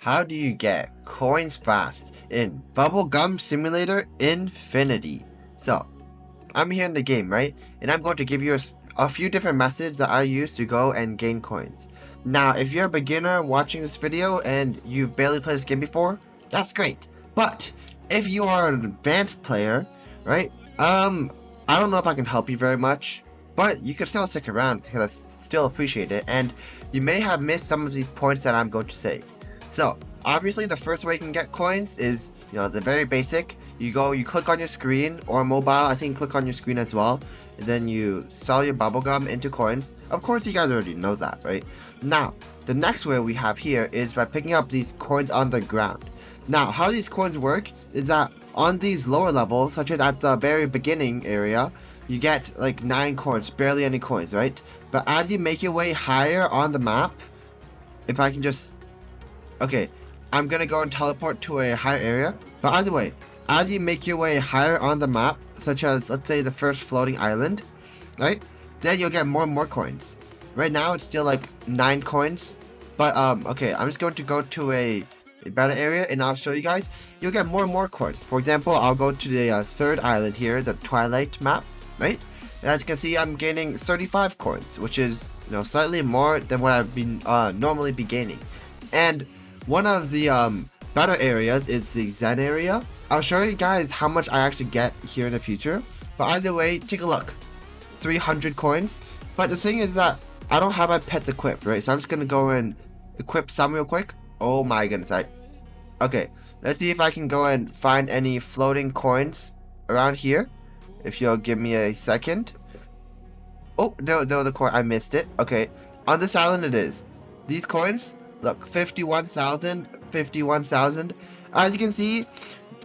How do you get coins fast in Bubblegum Simulator Infinity? So, I'm here in the game, right? And I'm going to give you a few different methods that I use to go and gain coins. Now, if you're a beginner watching this video and you've barely played this game before, that's great. But if you are an advanced player, right? I don't know if I can help you very much, but you can still stick around because I still appreciate it, and you may have missed some of these points that I'm going to say. So, obviously the first way you can get coins is, the very basic. You click on your screen, or mobile, I think click on your screen as well, and then you sell your bubblegum into coins. Of course you guys already know that, right? Now, the next way we have here is by picking up these coins on the ground. Now, how these coins work is that on these lower levels, such as at the very beginning area, you get like 9 coins, barely any coins, right? But as you make your way higher on the map, if I can just... Okay, I'm gonna go and teleport to a higher area. But either way, as you make your way higher on the map, such as, let's say, the first floating island, right? Then you'll get more and more coins. Right now, it's still like 9 coins. But, okay, I'm just going to go to a better area, and I'll show you guys. You'll get more and more coins. For example, I'll go to the third island here, the Twilight map, right? And as you can see, I'm gaining 35 coins, which is, slightly more than what I've been normally be gaining. And one of the better areas is the Zen area. I'll show you guys how much I actually get here in the future. But either way, take a look. 300 coins. But the thing is that I don't have my pets equipped, right? So I'm just going to go and equip some real quick. Oh my goodness. Okay, let's see if I can go and find any floating coins around here. If you'll give me a second. Oh, no, the coin. I missed it. Okay, on this island it is. These coins, look, 51,000, 51,000. As you can see,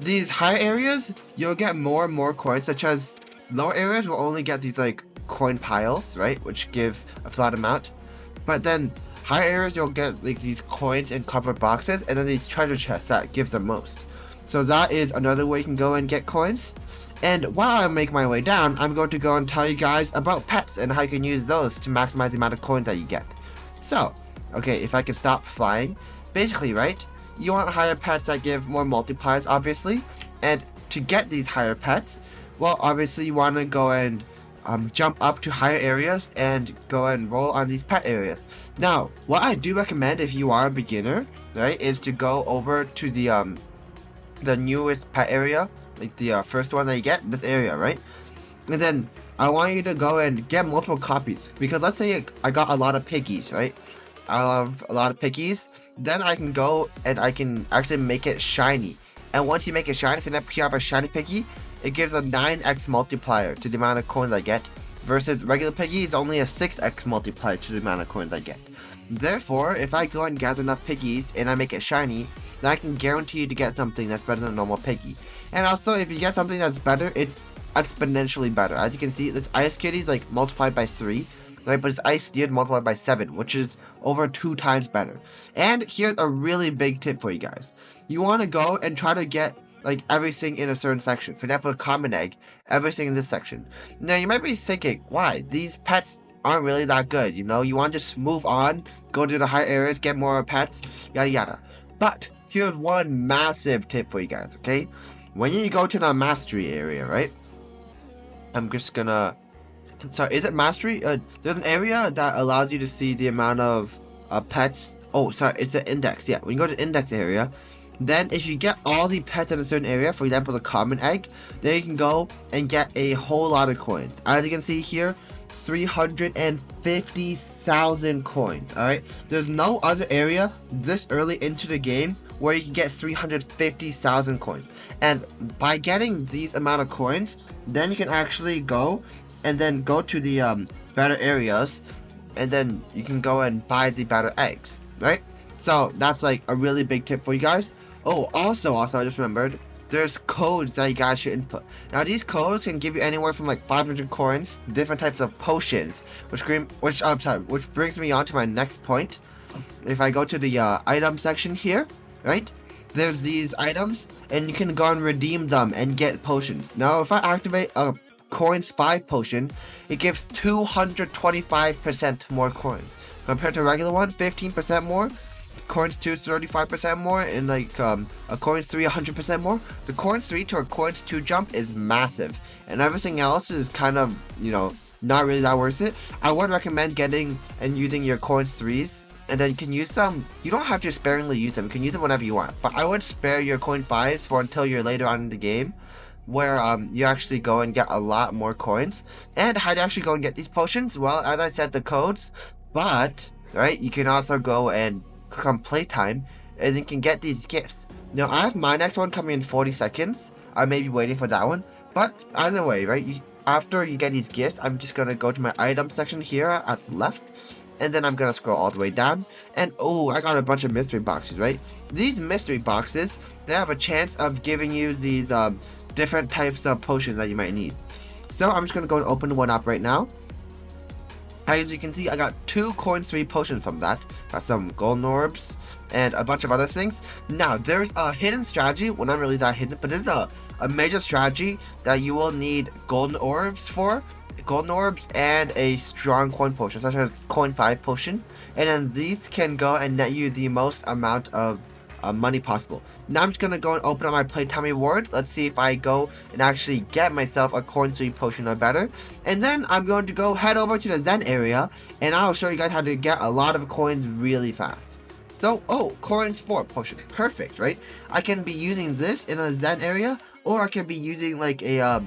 these higher areas, you'll get more and more coins, such as lower areas will only get these like coin piles, right? Which give a flat amount. But then higher areas, you'll get like these coins in covered boxes, and then these treasure chests that give the most. So that is another way you can go and get coins. And while I make my way down, I'm going to go and tell you guys about pets and how you can use those to maximize the amount of coins that you get. So, okay, if I can stop flying. Basically, right, you want higher pets that give more multipliers, obviously. And to get these higher pets, well, obviously you want to go and jump up to higher areas and go and roll on these pet areas. Now, what I do recommend if you are a beginner, right, is to go over to the newest pet area, like the first one that you get, this area, right? And then I want you to go and get multiple copies, because let's say I got a lot of piggies, right? I have a lot of piggies. Then I can go and I can actually make it shiny. And once you make it shiny, if you have a shiny piggy, it gives a 9x multiplier to the amount of coins I get, versus regular piggy is only a 6x multiplier to the amount of coins I get. Therefore, if I go and gather enough piggies and I make it shiny, then I can guarantee you to get something that's better than a normal piggy. And also, if you get something that's better, it's exponentially better. As you can see, this ice kitty is like multiplied by 3, right? But it's ice steered multiplied by 7, which is over 2 times better. And here's a really big tip for you guys. You want to go and try to get like everything in a certain section. For example, a common egg, everything in this section. Now you might be thinking, why? These pets aren't really that good, you want to just move on, go to the higher areas, get more pets, yada yada. But here's one massive tip for you guys, okay? When you go to the mastery area, right? I'm just gonna... Sorry, is it mastery? There's an area that allows you to see the amount of pets. Oh, sorry, it's an index. Yeah, when you go to the index area, then if you get all the pets in a certain area, for example, the common egg, then you can go and get a whole lot of coins. As you can see here, 350,000 coins, alright? There's no other area this early into the game where you can get 350,000 coins. And by getting these amount of coins, then you can actually go and then go to the better areas, and then you can go and buy the better eggs, right? So that's like a really big tip for you guys. Oh, also, I just remembered, there's codes that you guys should input. Now these codes can give you anywhere from like 500 coins, different types of potions, which brings me on to my next point. If I go to the item section here, right? There's these items, and you can go and redeem them and get potions. Now, if I activate a coins 5 potion, it gives 225% more coins. Compared to a regular one, 15% more. coins 2 is 35% more, and like a coins 3 100% more. The coins 3 to a coins 2 jump is massive, and everything else is kind of, you know, not really that worth it. I would recommend getting and using your coins 3s, and then you can use them. You don't have to sparingly use them. You can use them whenever you want, but I would spare your coin 5s for until you're later on in the game, where you actually go and get a lot more coins. And how to actually go and get these potions? Well, as I said, the codes, but right, you can also go and click on playtime, and you can get these gifts. Now I have my next one coming in 40 seconds. I may be waiting for that one, but either way, right, after you get these gifts, I'm just gonna go to my item section here at the left, and then I'm gonna scroll all the way down, and oh, I got a bunch of mystery boxes, right? These mystery boxes, they have a chance of giving you these different types of potions that you might need. So I'm just gonna go and open one up right now. As you can see, I got 2 coins 3 potions from that. Got some golden orbs and a bunch of other things. Now there's a hidden strategy, well, not really that hidden, but there's a major strategy that you will need golden orbs for. Golden orbs and a strong coin potion, such as coin 5 potion, and then these can go and net you the most amount of money possible. Now I'm just gonna go and open up my playtime reward. Let's see if I go and actually get myself a coin 3 potion or better, and then I'm going to go head over to the Zen area, and I'll show you guys how to get a lot of coins really fast. So, oh, coins 4 potion, perfect, right? I can be using this in a Zen area, or I can be using like a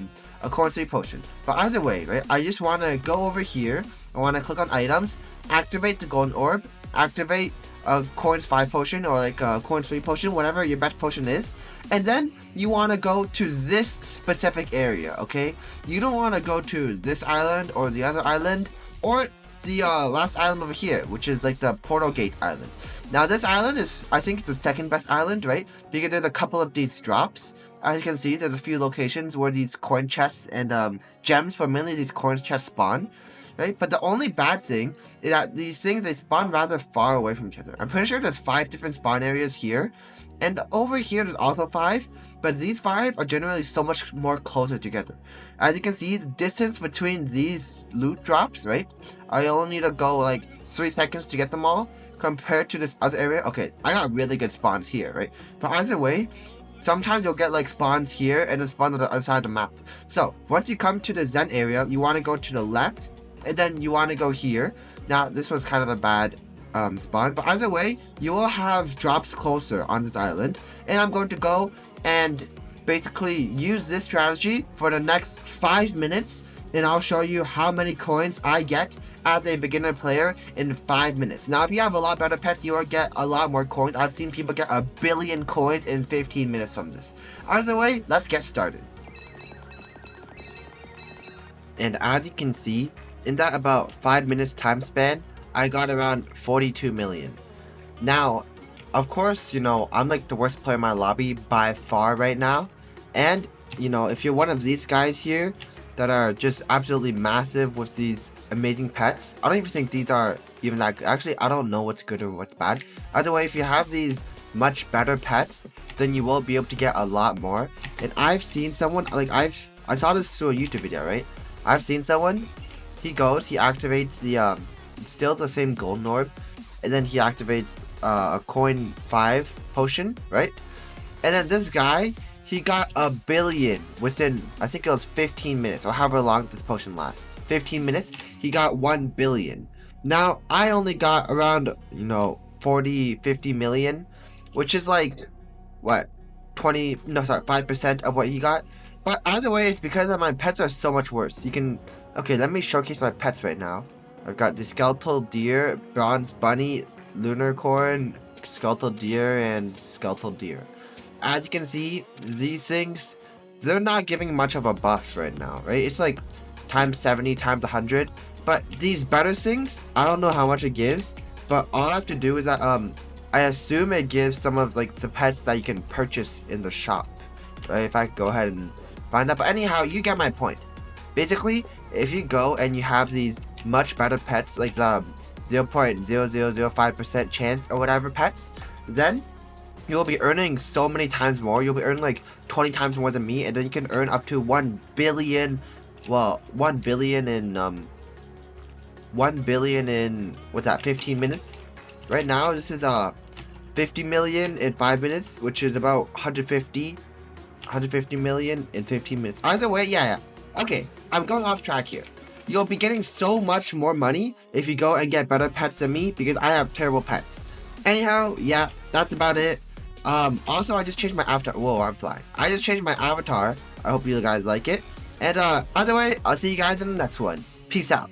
coin 3 potion. But either way, right, I just want to go over here. I want to click on items, activate the golden orb, activate a coins 5 potion, or like a coins 3 potion, whatever your best potion is, and then you want to go to this specific area. Okay, you don't want to go to this island or the other island, or the last island over here, which is like the portal gate island. Now this island is, I think it's the second best island, right? Because there's a couple of these drops. As you can see, there's a few locations where these coin chests and gems for mainly these coin chests spawn, right? But the only bad thing is that these things, they spawn rather far away from each other. I'm pretty sure there's 5 different spawn areas here, and over here there's also 5, but these 5 are generally so much more closer together. As you can see, the distance between these loot drops, right? I only need to go like 3 seconds to get them all, compared to this other area. Okay, I got really good spawns here, right? But either way, sometimes you'll get like spawns here and then spawn on the other side of the map. So once you come to the Zen area, you want to go to the left, and then you want to go here. Now this was kind of a bad spawn, but either way, you will have drops closer on this island, and I'm going to go and basically use this strategy for the next 5 minutes, and I'll show you how many coins I get as a beginner player in 5 minutes. Now if you have a lot better pets, you'll get a lot more coins. I've seen people get 1 billion coins in 15 minutes from this. Either way, let's get started. And as you can see, in that about 5 minutes time span, I got around 42 million. Now, of course, you know, I'm like the worst player in my lobby by far right now. And, you know, if you're one of these guys here that are just absolutely massive with these amazing pets, I don't even think these are even that good. Actually, I don't know what's good or what's bad. Either way, if you have these much better pets, then you will be able to get a lot more. And I've seen someone, like I saw this through a YouTube video, right? I've seen someone, he goes, he activates the still the same golden orb, and then he activates a coin 5 potion, right? And then this guy, he got 1 billion within, I think it was 15 minutes, or however long this potion lasts. 15 minutes, he got 1 billion. Now, I only got around, you know, 50 million, which is like, what, 5% of what he got. But either way, it's because of my pets are so much worse. You can, okay, let me showcase my pets right now. I've got the skeletal deer, bronze bunny, lunar corn, skeletal deer, and skeletal deer. As you can see, these things, they're not giving much of a buff right now, right? It's like times 70, times 100. But these better things, I don't know how much it gives, but all I have to do is that I assume it gives some of like the pets that you can purchase in the shop, right? If I go ahead and find that. But anyhow, you get my point. Basically, if you go and you have these much better pets, like the 0.0005% chance or whatever pets, then you'll be earning so many times more. You'll be earning like 20 times more than me, and then you can earn up to 1 billion. Well, 1 billion in 1 billion in, what's that, 15 minutes? Right now, this is 50 million in 5 minutes, which is about 150 million in 15 minutes. Either way, yeah. Okay, I'm going off track here. You'll be getting so much more money if you go and get better pets than me, because I have terrible pets. Anyhow, yeah, that's about it. Also, I just changed my avatar. Whoa, I'm flying. I just changed my avatar. I hope you guys like it. And, either way, I'll see you guys in the next one. Peace out.